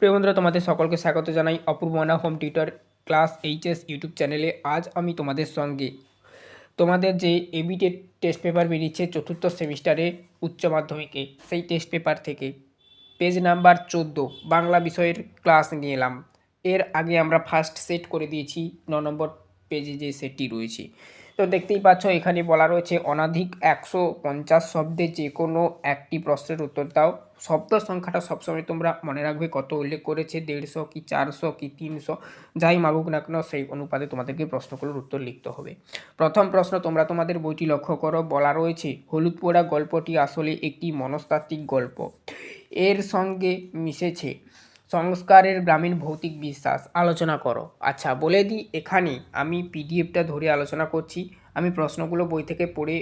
প্রিয় বন্ধুরা, তোমাদের সকলকে স্বাগত জানাই অপূর্ব মানা home tutor class HS YouTube চ্যানেলে। আজ আমি তোমাদের সঙ্গে তোমাদের যে এবিটেড টেস্ট পেপার বেরিয়েছে চতুর্থ সেমিস্টারে উচ্চ মাধ্যমিকে, সেই টেস্ট পেপার থেকে পেজ নাম্বার 14 বাংলা বিষয়ের ক্লাস নিয়ে এলাম। এর আগে আমরা ফার্স্ট সেট করে দিয়েছি 9 নম্বর পেজে যে সেটটি রয়েছে। তো দেখতেই পাচ্ছ এখানে বলা রয়েছে অনধিক 150 শব্দে যে কোনো একটি প্রশ্নের উত্তর দাও। শব্দ সংখ্যাটা সবসময় তোমরা মনে রাখবে, কত উল্লেখ করেছে, 150 কি 400 কি 300, যাই মাগুক না কেন সেই অনুপাতে তোমাদেরকে প্রশ্নগুলোর উত্তর লিখতে হবে। প্রথম প্রশ্ন, তোমরা তোমাদের বইটি লক্ষ্য করো, বলা রয়েছে হলুদ পোড়া গল্পটি আসলে একটি মনস্তাত্ত্বিক গল্প। এর সঙ্গে মিশেছে সংস্কারের গ্রামীণ ভৌতিক বিশ্বাস, আলোচনা করো। আচ্ছা, বলে দিই এখানে আমি পিডিএফটা ধরে আলোচনা করছি। আমি প্রশ্নগুলো বই থেকে পড়ে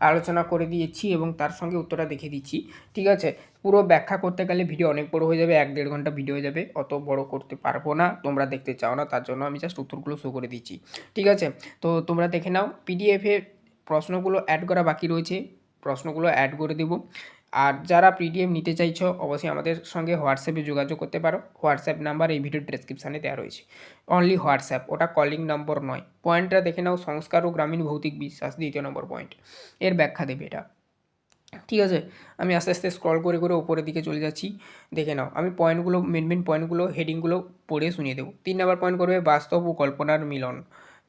আলোচনা করে দিয়েছি এবং তার সঙ্গে উত্তরটা দেখিয়ে দিচ্ছি। ঠিক আছে, পুরো ব্যাখ্যা করতে গেলে ভিডিও অনেক বড় হয়ে যাবে, 1-1.5 ঘন্টা ভিডিও হয়ে যাবে, অত বড় করতে পারবো না, তোমরা দেখতে চাও না, তার জন্য আমি জাস্ট উত্তরগুলো শো করে দিচ্ছি। ঠিক আছে, তো তোমরা দেখে নাও। পিডিএফে প্রশ্নগুলো অ্যাড করা বাকি রয়েছে, প্রশ্নগুলো অ্যাড করে দেবো। আর যারা পিডিএফ নিতে চাইছো অবশ্যই আমাদের সঙ্গে হোয়াটসঅ্যাপে যোগাযোগ করতে পারো। হোয়াটসঅ্যাপ নাম্বার এই ভিডিওর ডেসক্রিপশানে দেওয়া রয়েছে। অনলি হোয়াটসঅ্যাপ, ওটা কলিং নম্বর নয়। পয়েন্টটা দেখে নাও, সংস্কার ও গ্রামীণ ভৌতিক বিশ্বাস, 2 নম্বর পয়েন্ট, এর ব্যাখ্যা দেবে এটা। ঠিক আছে, আমি আস্তে আস্তে স্ক্রল করে করে উপরের দিকে চলে যাচ্ছি, দেখে নাও। আমি পয়েন্টগুলো মেন পয়েন্টগুলো হেডিংগুলো পড়ে শুনিয়ে দেবো। 3 নম্বর পয়েন্ট করবে বাস্তব ও কল্পনার মিলন,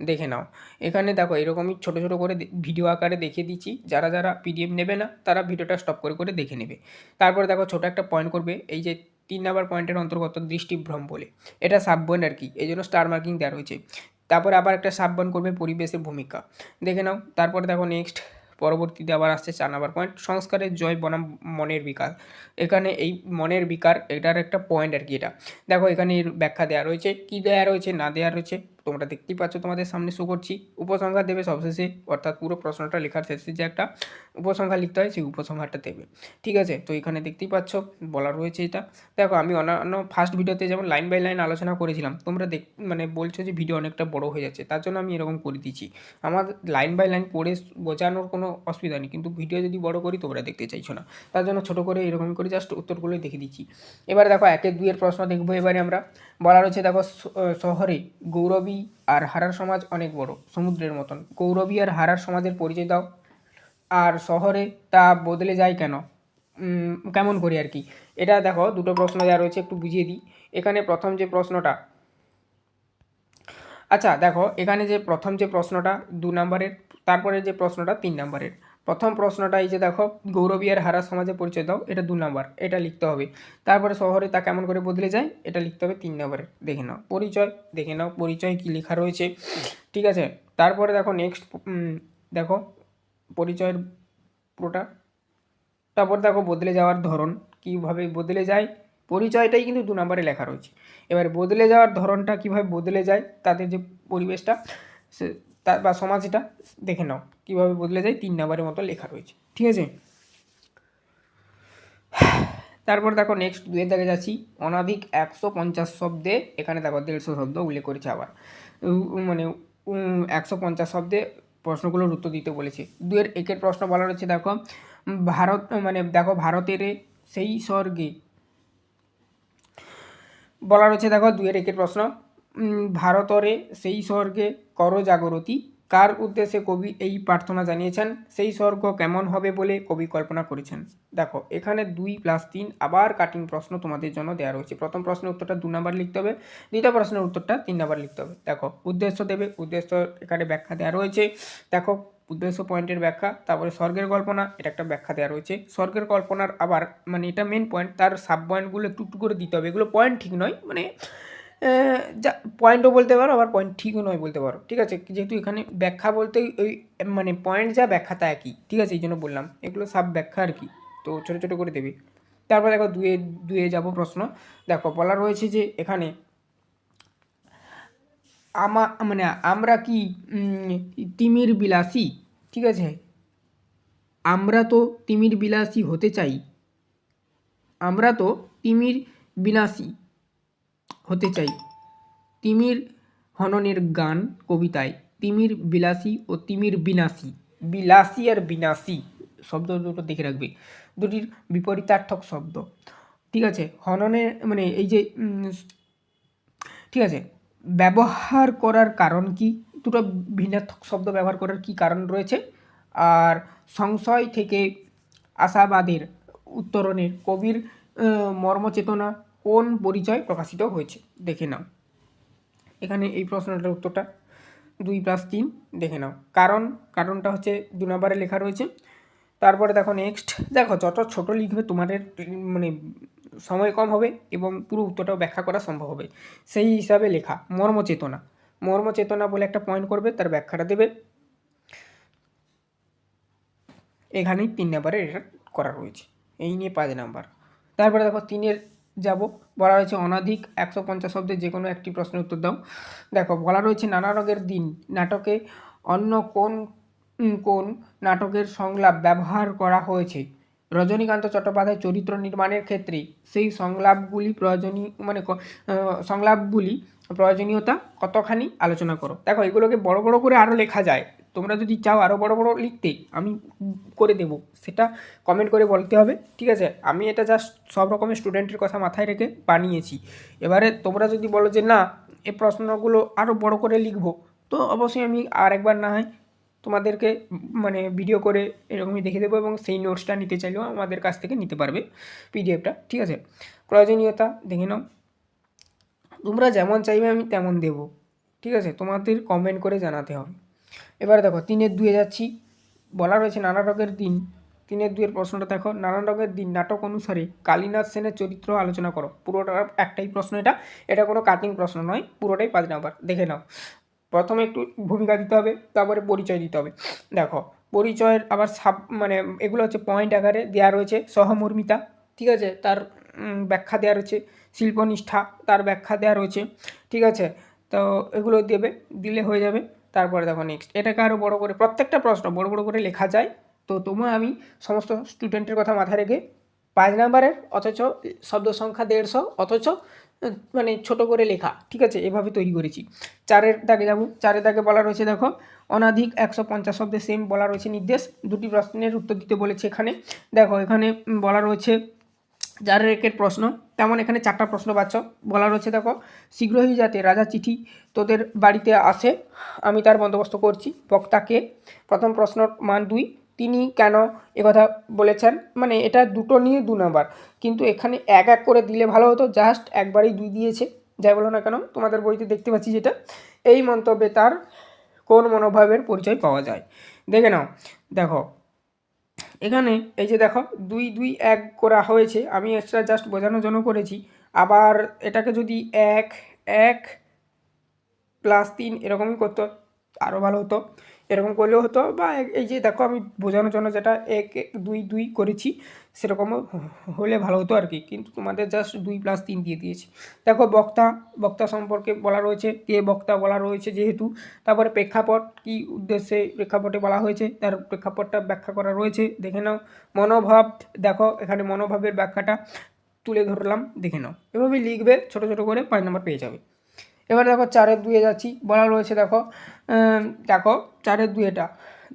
দেখে নাও। এখানে দেখো এরকমই ছোটো ছোটো করে ভিডিও আকারে দেখিয়ে দিচ্ছি, যারা যারা পিডিএফ নেবে না তারা ভিডিওটা স্টপ করে করে দেখে নেবে। তারপরে দেখো ছোটো একটা পয়েন্ট করবে, এই যে 3 নম্বর পয়েন্টের অন্তর্গত দৃষ্টিভ্রম বলে, এটা সাবপয়েন্ট আর কি, এই জন্য স্টার মার্কিং দেওয়া রয়েছে। তারপরে আবার একটা সাবপয়েন্ট করবে পরিবেশের ভূমিকা, দেখে নাও। তারপরে দেখো নেক্সট পরবর্তীতে আবার আসছে 4 নম্বর পয়েন্ট, সংস্কারের জয় বনাম মনের বিকার। এখানে এই মনের বিকার, এটার একটা পয়েন্ট আর কি। এটা দেখো এখানে এর ব্যাখ্যা দেওয়া রয়েছে, কী দেওয়া রয়েছে না দেওয়া রয়েছে তোমরা দেখতেই পাচ্ছ, তোমাদের সামনে শো করছি। উপসংহার দেবে সবশেষে, অর্থাৎ পুরো প্রশ্নটা লেখার শেষে যে একটা উপসংহার লিখতে হয় সেই উপসংহারটা দেবে। ঠিক আছে, তো এখানে দেখতেই পাচ্ছ বলা রয়েছে এটা। দেখো আমি অন্যান্য ফার্স্ট ভিডিওতে যেমন লাইন বাই লাইন আলোচনা করেছিলাম, তোমরা মানে বলছো যে ভিডিও অনেকটা বড় হয়ে যাচ্ছে, তার জন্য আমি এরকম করে দিচ্ছি। আমার লাইন বাই লাইন পড়ে বোঝানোর কোনো অসুবিধা নেই, কিন্তু ভিডিও যদি বড় করি তোমরা দেখতে চাইছো না, তার জন্য ছোটো করে এরকম করে জাস্ট উত্তরগুলোই দেখে দিচ্ছি। এবারে দেখো 1-2 প্রশ্ন দেখবো। এবারে আমরা বলা রয়েছে দেখো, শহরে গৌরবী আর হারার সমাজ অনেক বড়, সমুদ্রের মতন। গৌরবী আর হারার সমাজের পরিচয় দাও। আর শহরে তা বদলে যায় কেন, কেমন করে আর কি। এটা দেখো দুটো প্রশ্ন দেওয়া রয়েছে, একটু বুঝিয়ে দিই। এখানে প্রথম যে প্রশ্নটা, আচ্ছা দেখো এখানে যে প্রথম যে প্রশ্নটা 2 নম্বরের, তারপরে যে প্রশ্নটা 3 নম্বরের। প্রথম প্রশ্নটা এই যে দেখো, গৌরবী আর হারা সমাজে পরিচয় দাও, এটা 2 নম্বর, এটা লিখতে হবে। তারপরে শহরে তা কেমন করে বদলে যায়, এটা লিখতে হবে 3 নম্বরে। দেখে নাও পরিচয়, দেখে নাও পরিচয় কী লেখা রয়েছে। ঠিক আছে, তারপরে দেখো নেক্সট, দেখো পরিচয়ের পুরোটা। তারপর দেখো বদলে যাওয়ার ধরন, কীভাবে বদলে যায়, পরিচয়টাই কিন্তু 2 নম্বরে লেখা রয়েছে। এবার বদলে যাওয়ার ধরনটা কীভাবে বদলে যায়, তাদের যে পরিবেশটা সে তার বা সমাজটা, দেখে নাও কীভাবে বদলে যায়, 3 নম্বরের মতো লেখা রয়েছে। ঠিক আছে, তারপর দেখো নেক্সট 2 দাগে যাচ্ছি। অনধিক 150 শব্দে, এখানে দেখো 150 শব্দ উল্লেখ করেছে আবার, মানে 150 শব্দে প্রশ্নগুলোর উত্তর দিতে বলেছে। 2-1 প্রশ্ন বলা রয়েছে দেখো, ভারত মানে দেখো ভারতের সেই স্বর্গে, বলা রয়েছে দেখো 2-1 প্রশ্ন, ভারতরে সেই স্বর্গে কর জাগরতি, কার উদ্দেশ্যে কবি এই প্রার্থনা জানিয়েছেন, সেই স্বর্গ কেমন হবে বলে কবি কল্পনা করেছেন। দেখো এখানে 2+3 আবার কাটিং প্রশ্ন তোমাদের জন্য দেওয়া রয়েছে। প্রথম প্রশ্নের উত্তরটা 2 নম্বর লিখতে হবে, দ্বিতীয় প্রশ্নের উত্তরটা 3 নম্বর লিখতে হবে। দেখো উদ্দেশ্য দেবে, উদ্দেশ্য এখানে ব্যাখ্যা দেওয়া রয়েছে। দেখো উদ্দেশ্য পয়েন্টের ব্যাখ্যা, তারপরে স্বর্গের কল্পনা, এটা একটা ব্যাখ্যা দেওয়া রয়েছে। স্বর্গের কল্পনার আবার মানে এটা মেন পয়েন্ট, তার সাব পয়েন্টগুলো একটু একটু করে দিতে হবে। এগুলো পয়েন্ট ঠিক নয়, মানে যা পয়েন্টও বলতে পারো আবার পয়েন্ট ঠিকও নয় বলতে পারো। ঠিক আছে, যেহেতু এখানে ব্যাখ্যা বলতে ওই মানে পয়েন্ট যা ব্যাখ্যা তা একই। ঠিক আছে, এই জন্য বললাম এগুলো সাব ব্যাখ্যা আর কি, তো ছোটো ছোটো করে দেবে। তারপর দেখো 2-2 যাবো প্রশ্ন। দেখো বলা রয়েছে যে এখানে মানে আমরা কি তিমির বিলাসী, ঠিক আছে, আমরা তো তিমির বিলাসী হতে চাই, আমরা তো তিমির বিনাশী হতে চাই। তিমির হননের গান কবিতায় তিমির বিলাসী ও তিমির বিনাশী, বিলাসী আর বিনাশী শব্দ দুটো দেখে রাখবে, দুটির বিপরীতার্থক শব্দ। ঠিক আছে, হননের মানে এই যে ঠিক আছে, ব্যবহার করার কারণ কি, দুটো ভিন্নার্থক শব্দ ব্যবহার করার কি কারণ রয়েছে, আর সংশয় থেকে আশাবাদের উত্তরণের কবির মর্মচেতনা কোন পরিচয় প্রকাশিত হয়েছে দেখে নাও। এখানে এই প্রশ্নটার উত্তরটা 2+3 দেখে নাও। কারণটা হচ্ছে 2 নম্বরে লেখা রয়েছে। তারপরে দেখো নেক্সট, দেখো যত ছোট লিখবে তোমাদের মানে সময় কম হবে এবং পুরো উত্তরটাও ব্যাখ্যা করা সম্ভব হবে, সেই হিসাবে লেখা মর্মচেতনা বলে একটা পয়েন্ট করবে, তার ব্যাখ্যাটা দেবে। এখানেই 3 নম্বরে এটা করা রয়েছে, এই নিয়ে 5 নাম্বার। তারপরে দেখো 3-এর যাব, বলা রয়েছে অনধিক 150 শব্দের যে কোনো একটি প্রশ্নের উত্তর দাও। দেখো বলা রয়েছে নানা রঙের দিন নাটকে অন্য কোন কোন নাটকের সংলাপ ব্যবহার করা হয়েছে। রজনীকান্ত চট্টোপাধ্যায় চরিত্র নির্মাণের ক্ষেত্রে সেই সংলাপগুলি প্রয়োজনীয়তা কতখানি আলোচনা করো। দেখো এগুলোকে বড় বড় করে আরও লেখা যায়, তোমরা যদি চাও আরও বড় বড় লিখতে আমি করে দেব, সেটা কমেন্ট করে বলতে হবে, ঠিক আছে। আমি এটা জাস্ট সব রকমের স্টুডেন্টের কথা মাথায় রেখে বানিয়েছি। এবারে তোমরা যদি বলো যে না এই প্রশ্নগুলো আরও বড় করে লিখবো, তো অবশ্যই আমি আর একবার না হয় তোমাদেরকে মানে ভিডিও করে এরকমই দেখে দেবো, এবং সেই নোটসটা নিতে চাইলেও আমাদের কাছ থেকে নিতে পারবে পিডিএফটা, ঠিক আছে। প্রয়োজনীয়তা দেখে নাও, তোমরা যেমন চাইবে আমি তেমন দেবো, ঠিক আছে, তোমাদের কমেন্ট করে জানাতে হবে। এবার দেখো 3-2 যাচ্ছি, বলা রয়েছে নানা রঙের দিন। 3-2 প্রশ্নটা দেখো, নানা রঙের দিন নাটক অনুসারে কালীনাথ সেনের চরিত্র আলোচনা করো। পুরোটা একটাই প্রশ্ন, এটা কোনো কাটিং প্রশ্ন নয়, পুরোটাই 5 নাম্বার। দেখে নাও, প্রথমে একটু ভূমিকা দিতে হবে, তারপরে পরিচয় দিতে হবে। দেখো পরিচয়ের আবার এগুলো হচ্ছে পয়েন্ট আকারে দেওয়া রয়েছে। সহমর্মিতা, ঠিক আছে, তার ব্যাখ্যা দেওয়া রয়েছে। শিল্পনিষ্ঠা, তার ব্যাখ্যা দেওয়া রয়েছে, ঠিক আছে। তো এগুলো দিলে হয়ে যাবে। তারপরে দেখো নেক্সট, এটাকে আরও বড় করে প্রত্যেকটা প্রশ্ন বড় বড় করে লেখা যায়, তো আমি সমস্ত স্টুডেন্টের কথা মাথায় রেখে 5 নাম্বারের অথচ শব্দ সংখ্যা 150, অথচ মানে ছোট করে লেখা, ঠিক আছে, এভাবে তৈরি করেছি। 4-এর দাগে যাব, 4-এর দাগে বলা রয়েছে দেখো অনধিক 150 শব্দে সেম বলা রয়েছে নির্দেশ। 2টি প্রশ্নের উত্তর দিতে বলেছে এখানে। দেখো এখানে বলা রয়েছে 4-এর 1-এর প্রশ্ন, তেমন এখানে 4টা প্রশ্ন পাচ্ছ। বলা রয়েছে দেখো শীঘ্রই যাতে রাজা চিঠি তোদের বাড়িতে আসে আমি তার বন্দোবস্ত করছি। বক্তাকে, প্রথম প্রশ্নর মান 2, তিনি কেন একথা বলেছেন, মানে এটা দুটো নিয়ে 2 নাম্বার, কিন্তু এখানে এক এক করে দিলে ভালো হতো, জাস্ট একবারেই 2 দিয়েছে। যাই বলো না কেন তোমাদের বইতে দেখতে পাচ্ছি যেটা, এই মন্তব্যে তার কোন মনোভাবের পরিচয় পাওয়া যায় দেখে নাও। দেখো এখানে এই যে দেখো 2-2-1 করা হয়েছে, আমি এক্সট্রা জাস্ট বোঝানোর জন্য করেছি। আবার এটাকে যদি 1+3 এরকমই করতো আরও ভালো হতো, এরকম করলেও হতো, বা এই যে দেখো আমি বোঝানোর জন্য যেটা 1-2 করেছি সেরকমও হলে ভালো হতো আর কি, কিন্তু তোমাদের জাস্ট 2+3 দিয়ে দিয়েছি। দেখো বক্তা সম্পর্কে বলা রয়েছে, কে বক্তা বলা রয়েছে যেহেতু। তারপরে প্রেক্ষাপট, কি উদ্দেশ্যে প্রেক্ষাপটে বলা হয়েছে তার প্রেক্ষাপটটা ব্যাখ্যা করা রয়েছে, দেখে নাও। মনোভাব, দেখো এখানে মনোভাবের ব্যাখ্যাটা তুলে ধরলাম, দেখে নাও। এভাবেই লিখবে ছোট ছোট করে, 5 নম্বর পেয়ে যাবে। এবার দেখো 4-2 যাচ্ছি, বলা রয়েছে দেখো 4-2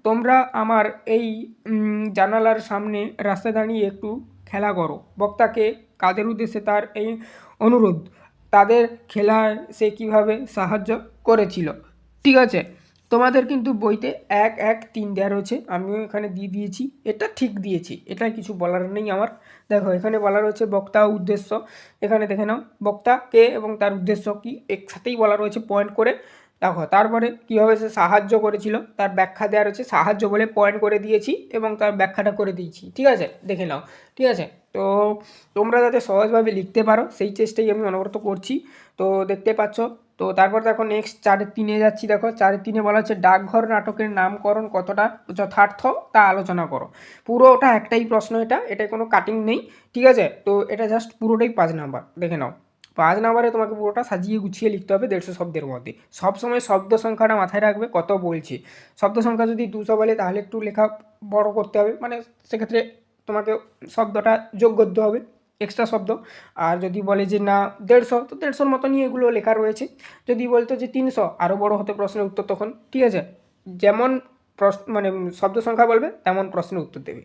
তোমরা আমার এই জানালার সামনে রাস্তায় দাঁড়িয়ে একটু খেলা করো। বক্তাকে কাদের উদ্দেশ্যে তার এই অনুরোধ, তাদের খেলায় সে কীভাবে সাহায্য করেছিল, ঠিক আছে। তোমাদের কিন্তু বইতে 1-1-3 দেওয়া রয়েছে, আমিও এখানে দিয়ে দিয়েছি, এটা ঠিক দিয়েছি, এটা কিছু বলার নেই আমার। দেখো এখানে বলা রয়েছে বক্তা উদ্দেশ্য, এখানে দেখে নাও বক্তা কে এবং তার উদ্দেশ্য কি একসাথেই বলা রয়েছে পয়েন্ট করে। দেখো তারপরে কীভাবে সে সাহায্য করেছিল তার ব্যাখ্যা দেওয়া রয়েছে, সাহায্য বলে পয়েন্ট করে দিয়েছি এবং তার ব্যাখ্যাটা করে দিয়েছি, ঠিক আছে, দেখে নাও, ঠিক আছে। তো তোমরা যাতে সহজভাবে লিখতে পারো সেই চেষ্টাই আমি অনবরত করছি, তো দেখতে পাচ্ছ। তো তারপর দেখো নেক্সট 4-3 যাচ্ছি, দেখো 4-3 বলা হচ্ছে ডাকঘর নাটকের নামকরণ কতটা যথার্থ তা আলোচনা করো। পুরোটা একটাই প্রশ্ন, এটা কোনো কাটিং নেই, ঠিক আছে। তো এটা জাস্ট পুরোটাই 5 নাম্বার, দেখে নাও। 5 নাম্বারে তোমাকে পুরোটা সাজিয়ে গুছিয়ে লিখতে হবে 150 শব্দের মধ্যে। সবসময় শব্দ সংখ্যাটা মাথায় রাখবে কত বলছে। শব্দ সংখ্যা যদি 200 বলে তাহলে একটু লেখা বড় করতে হবে, মানে সেক্ষেত্রে তোমাকে শব্দটা যোগ করতে হবে, এক্সট্রা শব্দ। আর যদি বলে যে না 150, তো 150-র মতনই এগুলো লেখা রয়েছে। যদি বলতো যে 300, আরও বড় হতে প্রশ্নের উত্তর তখন, ঠিক আছে। যেমন প্রশ্ন মানে শব্দ সংখ্যা বলবে তেমন প্রশ্নের উত্তর দেবে।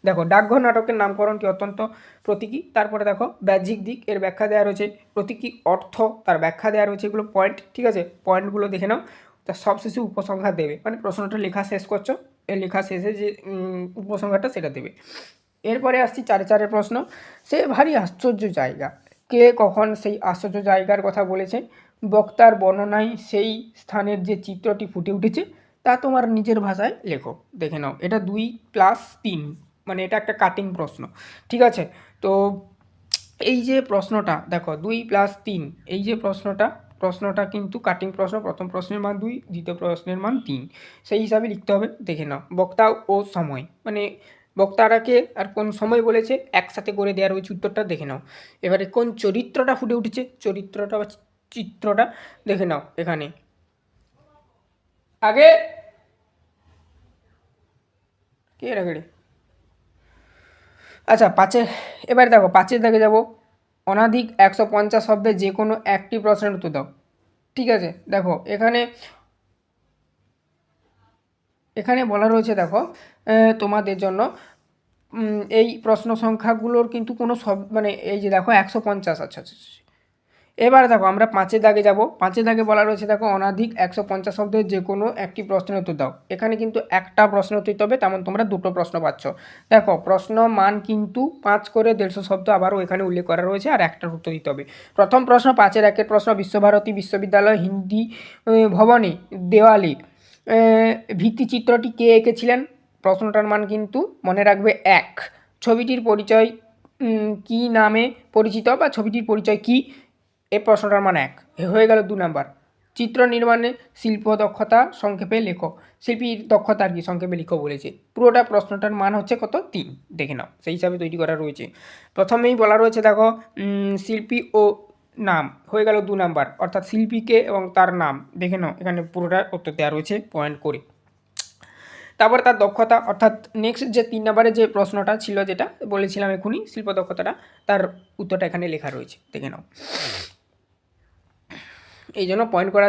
দেখো ডাকঘর নাটকের নামকরণটি অত্যন্ত প্রতীকী, তারপরে দেখো বাহ্যিক দিক এর ব্যাখ্যা দেওয়া রয়েছে, প্রতীকী অর্থ তার ব্যাখ্যা দেওয়া রয়েছে, এগুলো পয়েন্ট, ঠিক আছে, পয়েন্টগুলো দেখে নাও। তার সবশেষে উপসংহার দেবে, মানে প্রশ্নটা লেখা শেষ করছো, এর লেখা শেষে যে উপসংহারটা সেটা দেবে। এরপরে আসছি 4-4 প্রশ্ন। সে ভারী আশ্চর্য জায়গা, কে কখন সেই আশ্চর্য জায়গার কথা বলেছে? বক্তার বর্ণনায় সেই স্থানের যে চিত্রটি ফুটে উঠেছে তা তোমার নিজের ভাষায় লেখো। দেখে নাও, এটা 2+3, মানে এটা একটা কাটিং প্রশ্ন, ঠিক আছে। তো এই যে প্রশ্নটা দেখো 2+3, এই যে প্রশ্নটা কিন্তু কাটিং প্রশ্ন। প্রথম প্রশ্নের মান 2, দ্বিতীয় প্রশ্নের মান 3, সেই হিসাবে লিখতে হবে। দেখে নাও, বক্তা ও সময়, মানে বক্তারাকে আর কোন সময় বলেছে একসাথে করে দেওয়া রয়েছে উত্তরটা, দেখে নাও। এবারে কোন চরিত্রটা ফুটে উঠেছে, চরিত্রটা বা চিত্রটা দেখে নাও এখানে। আগে কে রাখে, আচ্ছা এবার দেখো 5 দাগে যাব। অনধিক 150 শব্দে যে কোনো একটি প্রশ্নের উত্তর দাও, ঠিক আছে। দেখো এখানে বলা রয়েছে, দেখো তোমাদের জন্য এই প্রশ্ন সংখ্যাগুলোর কিন্তু কোনো মানে এই যে দেখো 150, আচ্ছা আচ্ছা। এবার দেখো আমরা 5 দাগে যাব। 5 দাগে বলা রয়েছে, দেখো অনধিক 150 শব্দের যে কোনো একটি প্রশ্নের উত্তর দাও। এখানে কিন্তু একটা প্রশ্ন উত্তর দিতে হবে, তেমন তোমরা দুটো প্রশ্ন পাচ্ছ। দেখো প্রশ্ন মান কিন্তু 5 করে 150 শব্দ আবারও এখানে উল্লেখ করা রয়েছে, আর একটার উত্তর দিতে হবে। প্রথম প্রশ্ন 5-1 প্রশ্ন, বিশ্বভারতী বিশ্ববিদ্যালয় হিন্দি ভবনে দেওয়ালে ভিত্তিচিত্রটি কে এঁকেছিলেন? প্রশ্নটার মান কিন্তু মনে রাখবে 1। ছবিটির পরিচয় কি নামে পরিচিত, বা ছবিটির পরিচয় কি? এই প্রশ্নটার মান 1 হয়ে গেল। 2 নাম্বার, চিত্র নির্মাণে শিল্প দক্ষতা সংক্ষেপে লেখো। শিল্পীর দক্ষতা আর কি সংক্ষেপে লিখো বলেছে। পুরোটা প্রশ্নটার মান হচ্ছে কত? 3, দেখে নাও, সেই হিসাবে তৈরি করা রয়েছে। প্রথমেই বলা রয়েছে, দেখো শিল্পী ও নাম হয়ে গেল 2 নাম্বার, অর্থাৎ শিল্পীকে এবং তার নাম, দেখে নাও এখানে পুরোটা উত্তর দেওয়া রয়েছে পয়েন্ট করে। তারপর তার দক্ষতা, অর্থাৎ নেক্সট যে 3 নম্বরে যে প্রশ্নটা ছিল, যেটা বলেছিলাম এখনই, শিল্প দক্ষতাটা, তার উত্তরটা এখানে লেখা রয়েছে, দেখে নাও। এই জন্য পয়েন্ট করা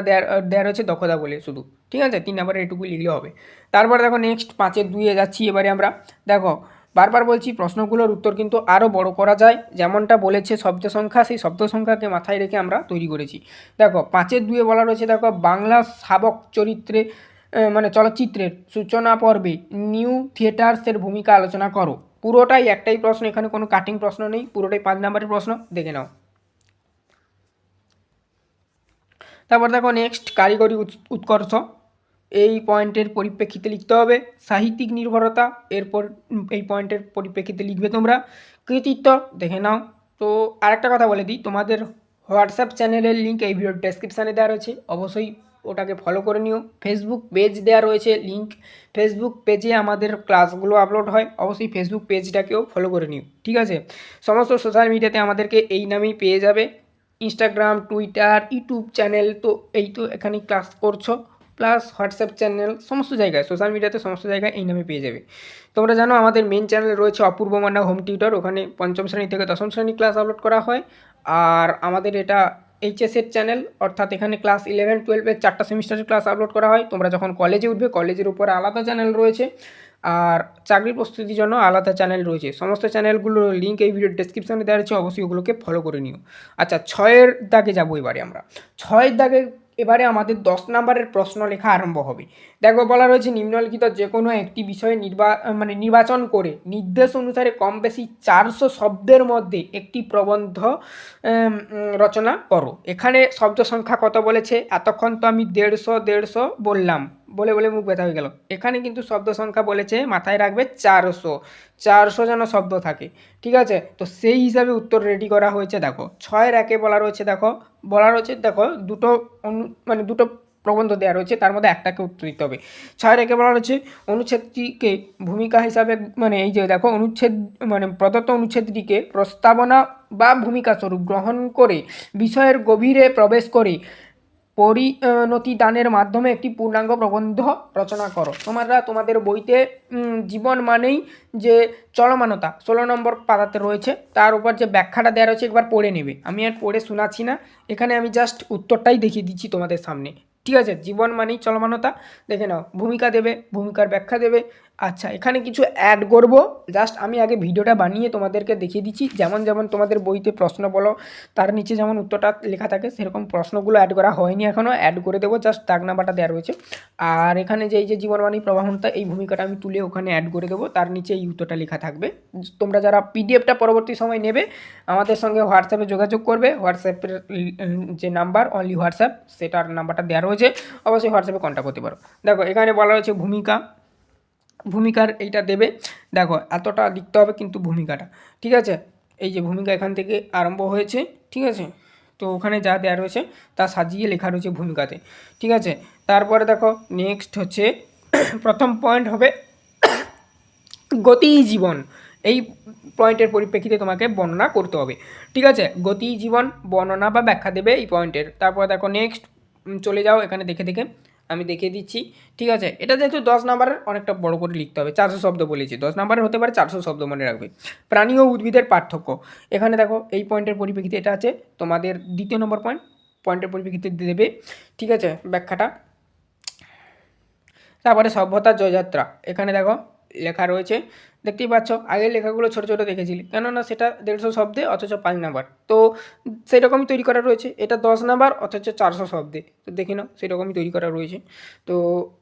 দেওয়া রয়েছে দক্ষতা বলে শুধু, ঠিক আছে। 3 নম্বরে এটুকু লিখলে হবে। তারপর দেখো নেক্সট 5-2 যাচ্ছি এবারে আমরা। দেখো বারবার বলছি, প্রশ্নগুলোর উত্তর কিন্তু আরও বড় করা যায়, যেমনটা বলেছে শব্দ সংখ্যা, সেই শব্দ সংখ্যাকে মাথায় রেখে আমরা তৈরি করেছি। দেখো 5-2 বলা রয়েছে, দেখো বাংলা শাবক চরিত্রে মানে চলচ্চিত্রের সূচনা পর্বে নিউ থিয়েটার্সের ভূমিকা আলোচনা করো। পুরোটাই একটাই প্রশ্ন, এখানে কোনো কাটিং প্রশ্ন নেই, পুরোটাই 5 নম্বরের প্রশ্ন, দেখে নাও। তারপর দেখো নেক্সট কারিগরি উৎকর্ষ, এই পয়েন্টের পরিপ্রেক্ষিতে লিখতে হবে। সাহিত্যিক নির্ভরতা, এরপর এই পয়েন্টের পরিপ্রেক্ষিতে লিখবে তোমরা। কৃতিত্ব, দেখে নাও। তো আরেকটা কথা বলে দিই, তোমাদের হোয়াটসঅ্যাপ চ্যানেলের লিঙ্ক এই ভিডিওর ডেসক্রিপশানে দেওয়া রয়েছে, অবশ্যই ওটাকে ফলো করে নিও। ফেসবুক পেজ দেওয়া রয়েছে লিঙ্ক, ফেসবুক পেজে আমাদের ক্লাসগুলো আপলোড হয়, অবশ্যই ফেসবুক পেজটাকেও ফলো করে নিও, ঠিক আছে। সমস্ত সোশ্যাল মিডিয়াতে আমাদেরকে এই নামেই পেয়ে যাবে, ইনস্টাগ্রাম, টুইটার, ইউটিউব চ্যানেল, তো এই তো এখানেই ক্লাস করছো, প্লাস হোয়াটসঅ্যাপ চ্যানেল, সমস্ত জায়গায় সোশ্যাল মিডিয়াতে সমস্ত জায়গায় এই নামে পেয়ে যাবে। তোমরা জানো আমাদের মেন চ্যানেল রয়েছে অপূর্ব মান্না হোম টিউটর, ওখানে 5ম শ্রেণী থেকে 10ম শ্রেণী ক্লাস আপলোড করা হয়। আর আমাদের এটা এইচএসের চ্যানেল, অর্থাৎ এখানে ক্লাস 11-12-এর 4টা সেমিস্টারের ক্লাস আপলোড করা হয়। তোমরা যখন কলেজে উঠবে, কলেজের উপরে আলাদা চ্যানেল রয়েছে, আর চাকরির প্রস্তুতির জন্য আলাদা চ্যানেল রয়েছে। সমস্ত চ্যানেলগুলোর লিঙ্ক এই ভিডিওর ডেসক্রিপশানে দেওয়া রয়েছে, অবশ্যই ওগুলোকে ফলো করে নিও। আচ্ছা 6 দাগে যাবো এবারে আমরা। 6 দাগে এবারে আমাদের 10 নম্বরের প্রশ্ন লেখা আরম্ভ হবে। দেখো বলা রয়েছে, নিম্নলিখিত যে কোনো একটি বিষয়ে নির্বাচন করে নির্দেশ অনুসারে কম বেশি 400 শব্দের মধ্যে একটি প্রবন্ধ রচনা করো। এখানে শব্দ সংখ্যা কত বলেছে? এতক্ষণ তো আমি 150 বললাম, বলে বলে মুখ ব্যথা হয়ে গেল। এখানে কিন্তু শব্দ সংখ্যা বলেছে, মাথায় রাখবে 400 যেন শব্দ থাকে, ঠিক আছে। তো সেই হিসাবে উত্তর রেডি করা হয়েছে। দেখো 6-1 বলা রয়েছে, দেখো দুটো প্রবন্ধ দেওয়া রয়েছে, তার মধ্যে একটাকে উত্তর দিতে হবে। 6-1 বলা রয়েছে, অনুচ্ছেদটিকে ভূমিকা হিসাবে, মানে এই যে দেখো প্রদত্ত অনুচ্ছেদটিকে প্রস্তাবনা বা ভূমিকা স্বরূপ গ্রহণ করে বিষয়ের গভীরে প্রবেশ করে পরিণতি দানের মাধ্যমে একটি পূর্ণাঙ্গ প্রবন্ধ রচনা করো। তোমরা তোমাদের বইতে জীবন মানেই যে চলমানতা 16 নম্বর পাতাতে রয়েছে, তার উপর যে ব্যাখ্যাটা দেওয়া রয়েছে একবার পড়ে নেবে। আমি আর পড়ে শোনাচ্ছি না, এখানে আমি জাস্ট উত্তরটাই দেখিয়ে দিচ্ছি তোমাদের সামনে। ঠিক আছে, জীবন মানেই চলমানতা। দেখে নাও, ভূমিকা দেবে, ভূমিকার ব্যাখ্যা দেবে। আচ্ছা, এখানে কিছু অ্যাড করব, জাস্ট আমি আগে ভিডিওটা বানিয়ে তোমাদেরকে দেখিয়ে দিচ্ছি। যেমন যেমন তোমাদের বইতে প্রশ্ন বলো, তার নিচে যেমন উত্তরটা লেখা থাকে, সেরকম প্রশ্নগুলো অ্যাড করা হয়নি এখনও, অ্যাড করে দেবো, জাস্ট দাগ নাম্বারটা দেওয়া রয়েছে। আর এখানে যে এই যে জীবনবাণী প্রবাহনতা, এই ভূমিকাটা আমি তুলে ওখানে অ্যাড করে দেবো, তার নিচে এই উত্তরটা লেখা থাকবে। তোমরা যারা পিডিএফটা পরবর্তী সময় নেবে, আমাদের সঙ্গে হোয়াটসঅ্যাপে যোগাযোগ করবে। হোয়াটসঅ্যাপের যে নাম্বার, অনলি হোয়াটসঅ্যাপ, সেটার নাম্বারটা দেওয়া রয়েছে, অবশ্যই হোয়াটসঅ্যাপে কন্ট্যাক্ট করতে পারো। দেখো এখানে বলা রয়েছে ভূমিকা, ভূমিকার এইটা দেবে। দেখো এতটা লিখতে হবে কিন্তু ভূমিকাটা, ঠিক আছে। এই যে ভূমিকা এখান থেকে আরম্ভ হয়েছে, ঠিক আছে। তো ওখানে যা দেওয়া রয়েছে তা সাজিয়ে লেখা রয়েছে ভূমিকাতে, ঠিক আছে। তারপরে দেখো নেক্সট হচ্ছে প্রথম পয়েন্ট হবে গতি জীবন। এই পয়েন্টের পরিপ্রেক্ষিতে তোমাকে বর্ণনা করতে হবে, ঠিক আছে। গতি জীবন বর্ণনা বা ব্যাখ্যা দেবে এই পয়েন্টের। তারপর দেখো নেক্সট চলে যাও, এখানে দেখে দেখে আমি দেখিয়ে দিচ্ছি, ঠিক আছে। এটা যেহেতু 10 নাম্বারের, অনেকটা বড় করে লিখতে হবে, 400 শব্দ বলেছি, 10 নাম্বারের হতে পারে, 400 শব্দ মনে রাখবে। প্রাণী ও উদ্ভিদের পার্থক্য, এখানে দেখো এই পয়েন্টের পরিপ্রেক্ষিতে এটা আছে তোমাদের দ্বিতীয় নম্বর পয়েন্টের পরিপ্রেক্ষিতে দেবে, ঠিক আছে, ব্যাখ্যাটা। তারপরে সভ্যতার জয়যাত্রা, এখানে দেখো লেখা রয়েছে, দেখতেই পাচ্ছ। আগের লেখাগুলো ছোটো ছোটো দেখেছিলি, কেননা সেটা 150 শব্দে অথচ 5 নাম্বার, তো সেরকমই তৈরি করা রয়েছে। এটা 10 নাম্বার অথচ 400 শব্দে, তো দেখে নাও সেরকমই তৈরি করা রয়েছে। তো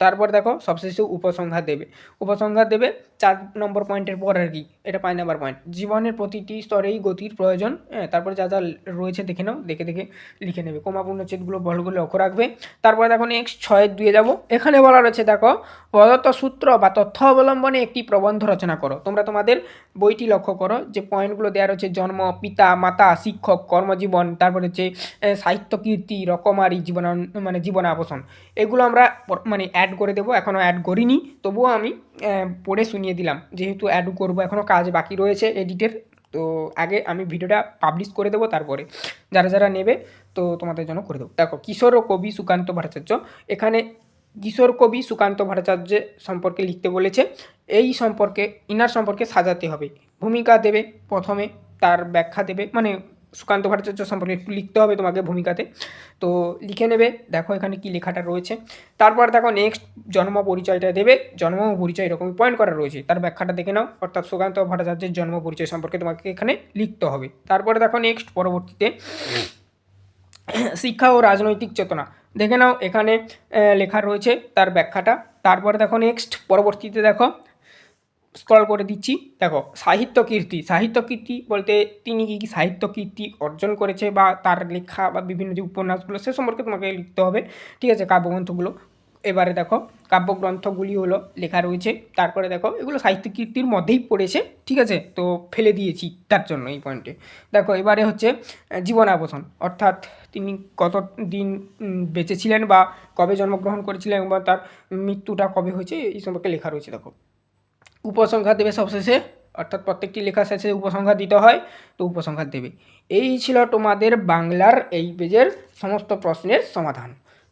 তারপর দেখো সবশেষে উপসংহার দেবে। উপসংহার দেবে 4 নম্বর পয়েন্টের পর আর কি, এটা 5 নাম্বার পয়েন্ট। জীবনের প্রতিটি স্তরেই গতির প্রয়োজন, হ্যাঁ। তারপরে যা যা রয়েছে দেখে নাও, দেখে দেখে লিখে নেবে, কমা পূর্ণচ্ছেদগুলো ভালো করে লক্ষ্য রাখবে। তারপরে দেখো নেক্সট 6-2 যাবো, এখানে বলা রয়েছে দেখো, প্রদত্ত সূত্র বা তথ্য অবলম্বনে একটি প্রবন্ধ রচনা করো। তোমরা তোমাদের বইটি লক্ষ্য করো, যে পয়েন্টগুলো দেওয়া রয়েছে জন্ম, পিতা মাতা, শিক্ষক, কর্মজীবন, তারপরে হচ্ছে সাহিত্য কীর্তি, রকমারি, মানে জীবনাবসান, এগুলো আমরা মানে অ্যাড করে দেবো। এখনও অ্যাড করিনি, তবুও আমি পড়ে শুনিয়ে দিলাম, যেহেতু অ্যাড করবো, এখনও কাজ বাকি রয়েছে এডিটের। তো আগে আমি ভিডিওটা পাবলিশ করে দেবো, তারপরে যারা যারা নেবে তো তোমাদের জন্য করে দেবো। দেখো কিশোর ও কবি সুকান্ত ভট্টাচার্য, এখানে কিশোর কবি সুকান্ত ভট্টাচার্য সম্পর্কে লিখতে বলেছে। এই সম্পর্কে, ইনার সম্পর্কে সাজাতে হবে। ভূমিকা দেবে প্রথমে, তার ব্যাখ্যা দেবে, মানে সুকান্ত ভট্টাচার্য সম্পর্কে একটু লিখতে হবে তোমাকে ভূমিকাতে, তো লিখে নেবে। দেখো এখানে কি লেখাটা রয়েছে। তারপর দেখো নেক্সট জন্ম পরিচয়টা দেবে, জন্ম পরিচয় এরকমই পয়েন্ট করা রয়েছে, তার ব্যাখ্যাটা দেখে নাও। অর্থাৎ সুকান্ত ভট্টাচার্যের জন্ম পরিচয় সম্পর্কে তোমাকে এখানে লিখতে হবে। তারপরে দেখো নেক্সট পরবর্তীতে শিক্ষা ও রাজনৈতিক চেতনা, দেখে নাও এখানে লেখা রয়েছে তার ব্যাখ্যাটা। তারপরে দেখো নেক্সট পরবর্তীতে দেখো, স্ক্রল করে দিচ্ছি, দেখো সাহিত্য কীর্তি। সাহিত্য কীর্তি বলতে তিনি কী কী সাহিত্য কীর্তি অর্জন করেছে, বা তার লেখা বা বিভিন্ন যে উপন্যাসগুলো, সে সম্পর্কে তোমাকে লিখতে হবে, ঠিক আছে, কাব্যগ্রন্থগুলো। এবারে দেখো কাব্যগ্রন্থগুলি হলো লেখা রয়েছে। তারপরে দেখো এগুলো সাহিত্য কীর্তির মধ্যেই পড়েছে, ঠিক আছে, তো ফেলে দিয়েছি তার জন্য এই পয়েন্টে। দেখো এবারে হচ্ছে জীবনাবসান, অর্থাৎ তিনি কত দিন বেঁচে ছিলেন, বা কবে জন্মগ্রহণ করেছিলেন, বা তার মৃত্যুটা কবে হয়েছে, এই সম্পর্কে লেখা রয়েছে। দেখো উপসংহার দেবে সবশেষে, অর্থাৎ প্রত্যেকটি লেখা শেষে উপসংহার দিতে হয়, তো উপসংহার দেবে। এই ছিল তোমাদের বাংলার এই পেজের সমস্ত প্রশ্নের সমাধান।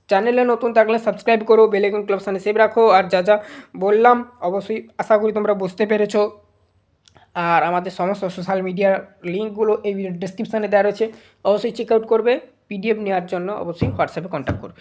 চ্যানেলে নতুন থাকলে সাবস্ক্রাইব করো, বেল আইকন ক্লিক অপশানে সেভ রাখো। আর যা যা বললাম অবশ্যই আশা করি তোমরা বুঝতে পেরেছো। আর আমাদের সমস্ত সোশ্যাল মিডিয়ার লিঙ্কগুলো এই ভিডিওর ডেসক্রিপশানে দেওয়া রয়েছে, অবশ্যই চেক আউট করবে। পিডিএফ নেওয়ার জন্য অবশ্যই হোয়াটসঅ্যাপে কন্ট্যাক্ট করবে।